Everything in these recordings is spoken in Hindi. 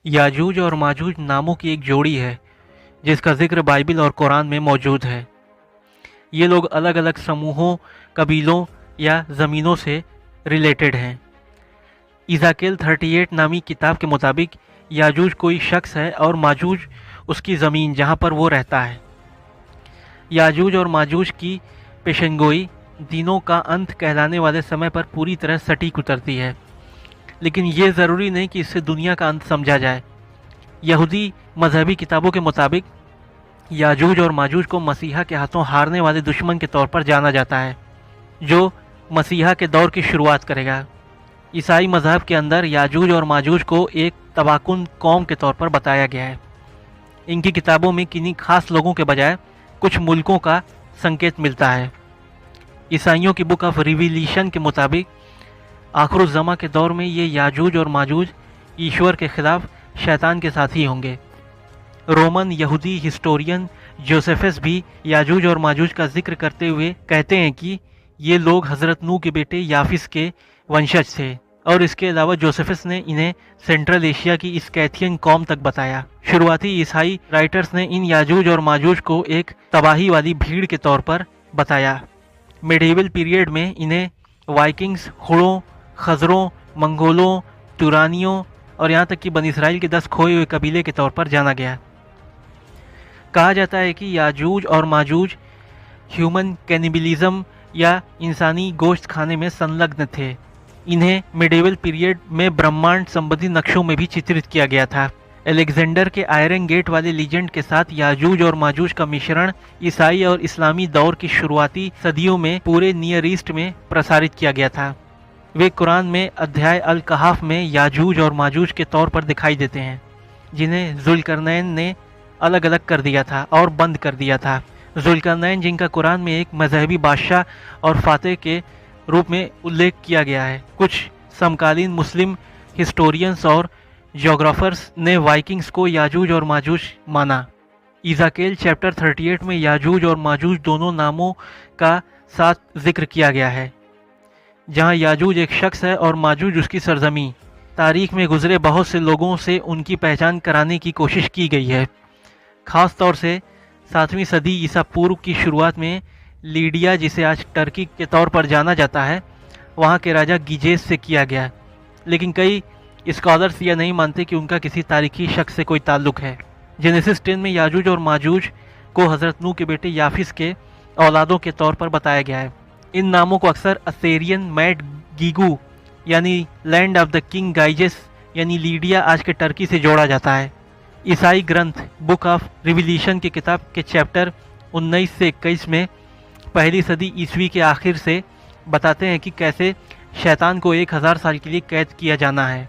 याजूज और माजूज नामों की एक जोड़ी है जिसका जिक्र बाइबिल और कुरान में मौजूद है। ये लोग अलग अलग समूहों, कबीलों या ज़मीनों से रिलेटेड हैं। इज़ाकेल 38 नामी किताब के मुताबिक याजूज कोई शख्स है और माजूज उसकी ज़मीन जहाँ पर वो रहता है। याजूज और माजूज की पेशेंगोई दिनों का अंत कहलाने वाले समय पर पूरी तरह सटीक उतरती है, लेकिन ये ज़रूरी नहीं कि इससे दुनिया का अंत समझा जाए। यहूदी मजहबी किताबों के मुताबिक याजूज और माजूज को मसीहा के हाथों हारने वाले दुश्मन के तौर पर जाना जाता है, जो मसीहा के दौर की शुरुआत करेगा। ईसाई मजहब के अंदर याजूज और माजूज को एक तबाकुन कौम के तौर पर बताया गया है। इनकी किताबों में किन्हीं खास लोगों के बजाय कुछ मुल्कों का संकेत मिलता है। ईसाइयों की बुक ऑफ रिविलेशन के मुताबिक आखिरुज़्ज़मा के दौर में ये याजूज और माजूज ईश्वर के खिलाफ शैतान के साथी होंगे। रोमन यहूदी हिस्टोरियन जोसेफस भी याजूज और माजूज का जिक्र करते हुए कहते हैं कि ये लोग हज़रत नूह के बेटे याफिस के वंशज थे, और इसके अलावा जोसेफस ने इन्हें सेंट्रल एशिया की स्कैथियन कौम तक बताया। शुरुआती ईसाई राइटर्स ने इन याजूज और माजूज को एक तबाही वाली भीड़ के तौर पर बताया। मेडिवल पीरियड में इन्हें वाइकिंग्स, हुड़ों, खजरों, मंगोलों, तुरानियों और यहाँ तक कि बनी इसराइल के 10 खोए हुए कबीले के तौर पर जाना गया। कहा जाता है कि याजूज और माजूज ह्यूमन कैनिबलिज्म या इंसानी गोश्त खाने में संलग्न थे। इन्हें मिडेवल पीरियड में ब्रह्मांड संबंधी नक्शों में भी चित्रित किया गया था। अलेक्जेंडर के आयरन गेट वाले लीजेंड के साथ याजूज और माजूज का मिश्रण ईसाई और इस्लामी दौर की शुरुआती सदियों में पूरे नियर ईस्ट में प्रसारित किया गया था। वे कुरान में अध्याय अल कहाफ में याजूज और माजूज के तौर पर दिखाई देते हैं, जिन्हें जुल्करनैन ने अलग अलग कर दिया था और बंद कर दिया था। जुल्करनैन, जिनका कुरान में एक मजहबी बादशाह और फातेह के रूप में उल्लेख किया गया है। कुछ समकालीन मुस्लिम हिस्टोरियंस और ज्योग्राफर्स ने वाइकिंग्स को याजूज और माजूज माना। इज़ाकेल चैप्टर 38 में याजूज और माजूज दोनों नामों का साथ जिक्र किया गया है, जहां याजूज एक शख्स है और माजूज उसकी सरजमी। तारीख में गुजरे बहुत से लोगों से उनकी पहचान कराने की कोशिश की गई है। ख़ास तौर से 7वीं सदी ईसा पूर्व की शुरुआत में लीडिया, जिसे आज टर्की के तौर पर जाना जाता है, वहाँ के राजा गिजेस से किया गया। लेकिन कई स्कॉलर्स यह नहीं मानते कि उनका किसी तारीखी शख्स से कोई ताल्लुक है। जेनेसिस 10 में याजूज और माजूज को हज़रत नूह के बेटे याफिस के औलादों के तौर पर बताया गया है। इन नामों को अक्सर असेरियन मैड गीगू यानी land of the king guises यानी लीडिया आज के टर्की से जोड़ा जाता है। ईसाई ग्रंथ बुक ऑफ रिविलेशन की किताब के चैप्टर 19 से 21 में पहली सदी ईस्वी के आखिर से बताते हैं कि कैसे शैतान को 1000 साल के लिए कैद किया जाना है।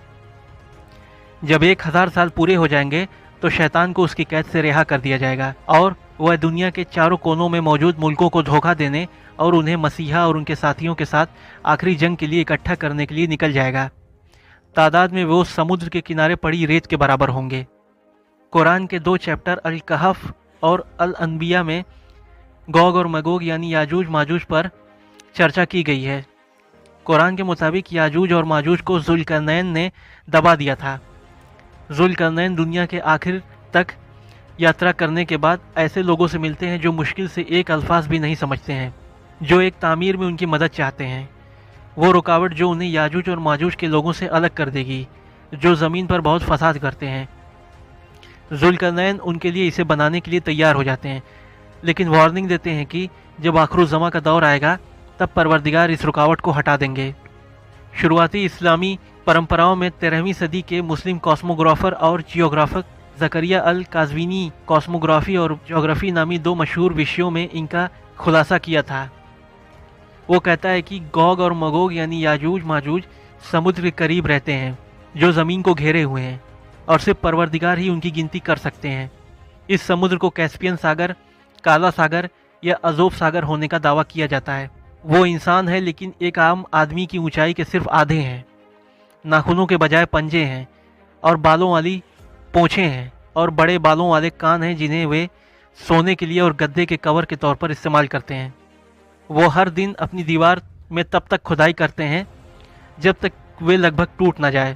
जब 1000 साल पूरे हो जाएंगे तो शैतान को उसकी कैद से रिहा कर दिया जाएगा और वह दुनिया के चारों कोनों में मौजूद मुल्कों को धोखा देने और उन्हें मसीहा और उनके साथियों के साथ आखिरी जंग के लिए इकट्ठा करने के लिए निकल जाएगा। तादाद में वो समुद्र के किनारे पड़ी रेत के बराबर होंगे। कुरान के 2 चैप्टर अल कहफ और अल अनबिया में गोग और मगोग यानी याजूज माजूज पर चर्चा की गई है। कुरान के मुताबिक याजूज और माजूज को जुल्करनैन ने दबा दिया था। जुल्करनैन दुनिया के आखिर तक यात्रा करने के बाद ऐसे लोगों से मिलते हैं जो मुश्किल से एक अल्फाज भी नहीं समझते हैं, जो एक तामीर में उनकी मदद चाहते हैं। वो रुकावट जो उन्हें याजूज और माजूज के लोगों से अलग कर देगी, जो ज़मीन पर बहुत फसाद करते हैं। जुल्करनैन उनके लिए इसे बनाने के लिए तैयार हो जाते हैं, लेकिन वार्निंग देते हैं कि जब आखिरुज़्ज़मा का दौर आएगा तब परवरदिगार इस रुकावट को हटा देंगे। शुरुआती इस्लामी परंपराओं में 13वीं सदी के मुस्लिम कॉस्मोग्राफर और जियोग्राफर ज़करिया अल काज़वीनी कॉस्मोग्राफी और ज्योग्राफी नामी 2 मशहूर विषयों में इनका खुलासा किया था। वो कहता है कि गोग और मगोग यानी याजूज माजूज समुद्र के करीब रहते हैं, जो ज़मीन को घेरे हुए हैं, और सिर्फ परवरदिगार ही उनकी गिनती कर सकते हैं। इस समुद्र को कैस्पियन सागर, काला सागर या अज़ोव सागर होने का दावा किया जाता है। वो इंसान है, लेकिन एक आम आदमी की ऊंचाई के सिर्फ आधे हैं। नाखूनों के बजाय पंजे हैं और बालों वाली पूंछें हैं और बड़े बालों वाले कान हैं, जिन्हें वे सोने के लिए और गद्दे के कवर के तौर पर इस्तेमाल करते हैं। वो हर दिन अपनी दीवार में तब तक खुदाई करते हैं जब तक वे लगभग टूट ना जाए।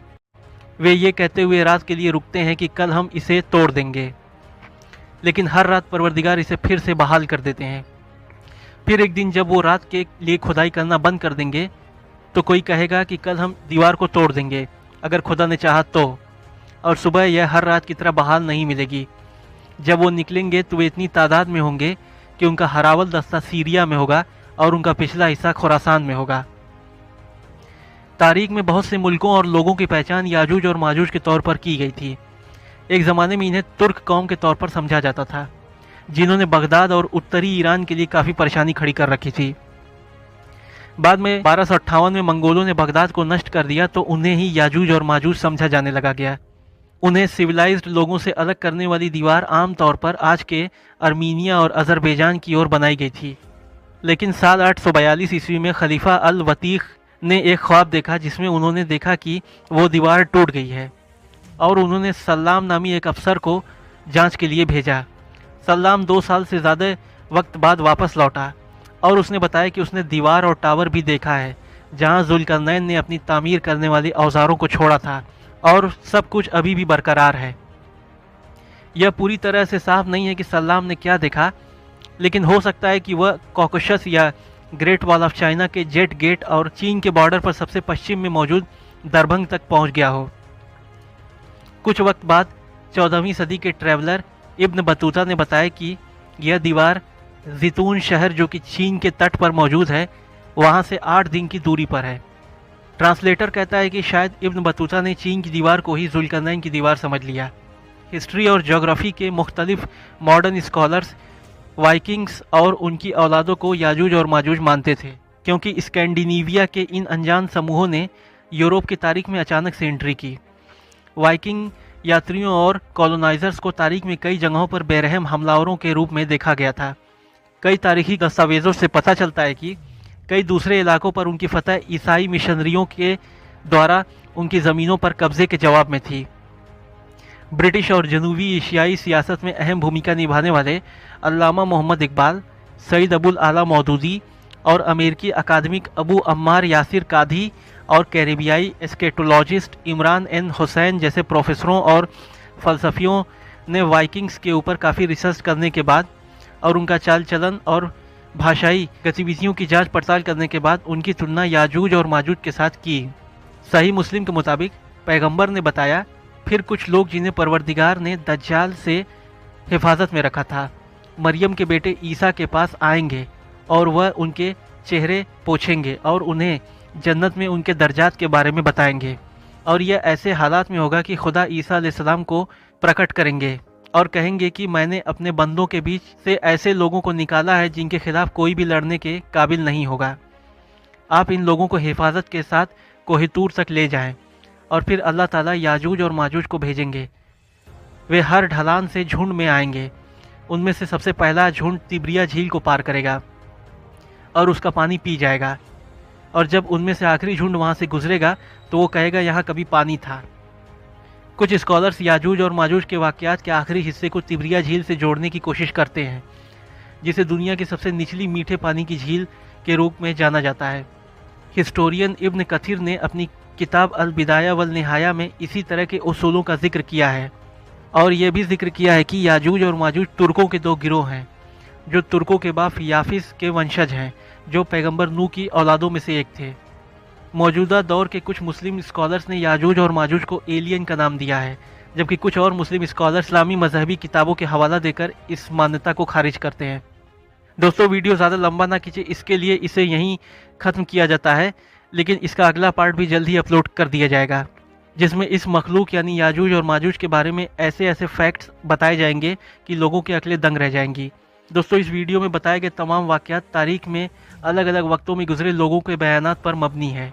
वे ये कहते हुए रात के लिए रुकते हैं कि कल हम इसे तोड़ देंगे, लेकिन हर रात परवरदिगार इसे फिर से बहाल कर देते हैं। फिर एक दिन जब वो रात के लिए खुदाई करना बंद कर देंगे तो कोई कहेगा कि कल हम दीवार को तोड़ देंगे अगर खुदा ने चाहा तो, और सुबह यह हर रात की तरह बहाल नहीं मिलेगी। जब वो निकलेंगे तो वे इतनी तादाद में होंगे कि उनका हरावल दस्ता सीरिया में होगा और उनका पिछला हिस्सा खुरासान में होगा। तारीख में बहुत से मुल्कों और लोगों की पहचान याजूज और माजूज के तौर पर की गई थी। एक ज़माने में इन्हें तुर्क कौम के तौर पर समझा जाता था, जिन्होंने बगदाद और उत्तरी ईरान के लिए काफ़ी परेशानी खड़ी कर रखी थी। बाद में 1258 में मंगोलों ने बगदाद को नष्ट कर दिया तो उन्हें ही याजूज और माजूज समझा जाने लगा गया। उन्हें सिविलाइज्ड लोगों से अलग करने वाली दीवार आमतौर पर आज के अर्मीनिया और अज़रबैजान की ओर बनाई गई थी, लेकिन साल 842 ईस्वी में खलीफा अल वतीख ने एक ख्वाब देखा जिसमें उन्होंने देखा कि वो दीवार टूट गई है, और उन्होंने सल्लाम नामी एक अफसर को जांच के लिए भेजा। सल्लाम 2 साल से ज़्यादा वक्त बाद वापस लौटा और उसने बताया कि उसने दीवार और टावर भी देखा है जहां जुल्करनैन ने अपनी तामीर करने वाले औजारों को छोड़ा था, और सब कुछ अभी भी बरकरार है। यह पूरी तरह से साफ नहीं है कि सल्लाम ने क्या देखा, लेकिन हो सकता है कि वह कॉकेशस या ग्रेट वॉल ऑफ चाइना के जेट गेट और चीन के बॉर्डर पर सबसे पश्चिम में मौजूद दरभंग तक पहुंच गया हो। कुछ वक्त बाद 14वीं सदी के ट्रैवलर इब्न बतूता ने बताया कि यह दीवार ज़ैतून शहर जो कि चीन के तट पर मौजूद है वहां से 8 दिन की दूरी पर है। ट्रांसलेटर कहता है कि शायद इब्न बतूता ने चीन की दीवार को ही जुल्करनैन की दीवार समझ लिया। हिस्ट्री और ज्योग्राफी के मुख्तलिफ मॉडर्न स्कॉलर्स वाइकिंग्स और उनकी औलादों को याजूज और माजूज मानते थे, क्योंकि स्कैंडिनेविया के इन अनजान समूहों ने यूरोप की तारीख में अचानक से एंट्री की। वाइकिंग यात्रियों और कॉलोनाइजर्स को तारीख में कई जगहों पर बेरहम हमलावरों के रूप में देखा गया था। कई तारीखी दस्तावेजों से पता चलता है कि कई दूसरे इलाकों पर उनकी फतह ईसाई मिशनरियों के द्वारा उनकी ज़मीनों पर कब्जे के जवाब में थी। ब्रिटिश और जनूबी एशियाई सियासत में अहम भूमिका निभाने वाले अल्लामा मोहम्मद इकबाल, सईद अबुल आला मौदूदी और अमेरिकी अकादमिक अबू अम्मार यासिर काधी और कैरिबियाई एस्केटोलॉजिस्ट इमरान एन हुसैन जैसे प्रोफेसरों और फ़लसफ़ियों ने वाइकिंग्स के ऊपर काफ़ी रिसर्च करने के बाद और उनका चाल चलन और भाषाई गतिविधियों की जांच पड़ताल करने के बाद उनकी तुलना याजूज और माजूज के साथ की। सही मुस्लिम के मुताबिक पैगंबर ने बताया, फिर कुछ लोग जिन्हें परवरदिगार ने दज्जाल से हिफाजत में रखा था मरियम के बेटे ईसा के पास आएंगे और वह उनके चेहरे पोछेंगे और उन्हें जन्नत में उनके दर्जात के बारे में बताएंगे, और यह ऐसे हालात में होगा कि खुदा ईसा अलैहिस्सलाम को प्रकट करेंगे और कहेंगे कि मैंने अपने बंदों के बीच से ऐसे लोगों को निकाला है जिनके खिलाफ कोई भी लड़ने के काबिल नहीं होगा। आप इन लोगों को हिफाजत के साथ कोहितूर तक ले जाएं, और फिर अल्लाह ताला याजूज और माजूज को भेजेंगे। वे हर ढलान से झुंड में आएंगे। उनमें से सबसे पहला झुंड तिब्रिया झील को पार करेगा और उसका पानी पी जाएगा, और जब उनमें से आखिरी झुंड वहाँ से गुजरेगा तो वो कहेगा यहाँ कभी पानी था। कुछ स्कॉलर्स याजूज और माजूज के वाक़यात के आखिरी हिस्से को तिब्रिया झील से जोड़ने की कोशिश करते हैं, जिसे दुनिया की सबसे निचली मीठे पानी की झील के रूप में जाना जाता है। हिस्टोरियन इब्न कथीर ने अपनी किताब अल बिदाया वल निहाया में इसी तरह के उसूलों का जिक्र किया है, और यह भी जिक्र किया है कि याजूज और माजूज तुर्कों के 2 गिरोह हैं, जो तुर्कों के बाप याफिस के वंशज हैं, जो पैगंबर नूह की औलादों में से एक थे। मौजूदा दौर के कुछ मुस्लिम स्कॉलर्स ने याजूज और माजूज को एलियन का नाम दिया है, जबकि कुछ और मुस्लिम स्कॉलर्स इस्लामी मजहबी किताबों के हवाला देकर इस मान्यता को खारिज करते हैं। दोस्तों, वीडियो ज़्यादा लंबा ना कीजिए, इसके लिए इसे यहीं ख़त्म किया जाता है, लेकिन इसका अगला पार्ट भी जल्द ही अपलोड कर दिया जाएगा, जिसमें इस मखलूक यानी याजूज और माजूज के बारे में ऐसे ऐसे फैक्ट्स बताए जाएंगे कि लोगों की अकलें दंग रह जाएंगी। दोस्तों, इस वीडियो में बताए गए तमाम वाक़यात तारीख में अलग अलग वक्तों में गुजरे लोगों के बयानात पर मबनी है।